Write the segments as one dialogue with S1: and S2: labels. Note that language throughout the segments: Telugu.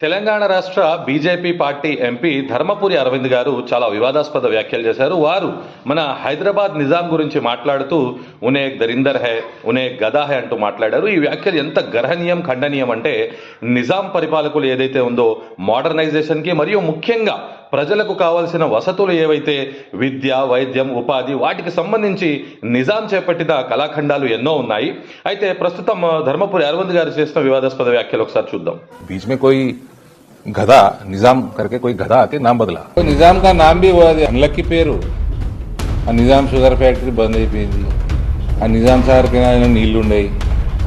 S1: తెలంగాణ రాష్ట్ర BJP party MP Dharmapuri Arvind గారు చాలా వివాదాస్పద వ్యాఖ్యలు చేశారు. వారు మన హైదరాబాద్ నిజాం గురించి మాట్లాడుతూ ఉనే దరిందర్ హై, ఉనే గదా హై అంటూ మాట్లాడారు. ఈ వ్యాఖ్యలు ఎంత గర్హనీయం, ఖండనీయం అంటే నిజాం పరిపాలకులు ఏదైతే ఉందో మోడర్నైజేషన్కి మరియు ముఖ్యంగా ప్రజలకు కావాల్సిన వసతులు ఏవైతే విద్య, వైద్యం, ఉపాధి వాటికి సంబంధించి నిజాం చేపట్టిన కళాఖండాలు ఎన్నో ఉన్నాయి. అయితే ప్రస్తుతం ధర్మపురి అరవింద్ గారు చేసిన వివాదాస్పద వ్యాఖ్యలు ఒకసారి చూద్దాం.
S2: बीच में कोई गधा निजाम करके कोई गधा आके नाम बदला तो निजाम का नाम भी हुआ अनलक्की పేరు ఆ నిజాం షుగర్ ఫ్యాక్టరీ బంద్ అయిపోయింది. ఆ నిజాం సాగర్ కెనాల్లో నీళ్లు ఉండయి.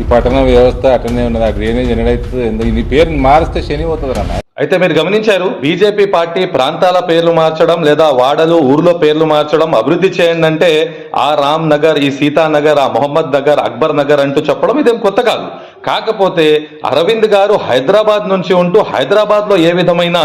S2: ఈ పట్టణ వ్యవస్థ అటనే ఉన్నది. ఆ డ్రైనేజ్ ఎన్నడైతే ఈ పేరు మారిస్తే శని పోతుంది అన్న.
S1: అయితే మీరు గమనించారు, బీజేపీ పార్టీ ప్రాంతాల పేర్లు మార్చడం లేదా వాడలు, ఊర్లో పేర్లు మార్చడం, అభివృద్ధి చేయండి అంటే ఆ రామ్ నగర్, ఈ సీతానగర్, ఆ మొహమ్మద్ నగర్, అక్బర్ నగర్ అంటూ చెప్పడం ఇదేం కొత్త కాదు. కాకపోతే అరవింద్ గారు హైదరాబాద్ నుంచి ఉంటూ హైదరాబాద్ లో ఏ విధమైన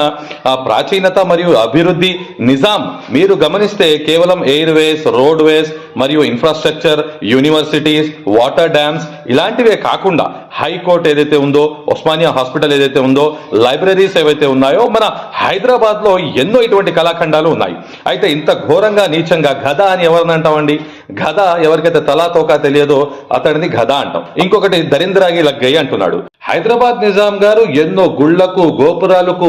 S1: ప్రాచీనత మరియు అభివృద్ధి నిజాం మీరు గమనిస్తే కేవలం ఎయిర్వేస్, రోడ్ వేస్ మరియు ఇన్ఫ్రాస్ట్రక్చర్, యూనివర్సిటీస్, వాటర్ డ్యామ్స్ ఇలాంటివే కాకుండా హైకోర్టు ఏదైతే ఉందో, ఉస్మానియా హాస్పిటల్ ఏదైతే ఉందో, లైబ్రరీస్ ఏవైతే ఉన్నాయో మన హైదరాబాద్ లో ఎన్నో ఇటువంటి కళాఖండాలు ఉన్నాయి. అయితే ఇంత ఘోరంగా, నీచంగా గద అని ఎవరిని అంటామండి? గద ఎవరికైతే తలా తోకా తెలియదో అతడిని గద అంటాం. ఇంకొకటి దరింద్రాగి లగ్గయ్య అంటున్నాడు. హైదరాబాద్ నిజాం గారు ఎన్నో గుళ్లకు, గోపురాలకు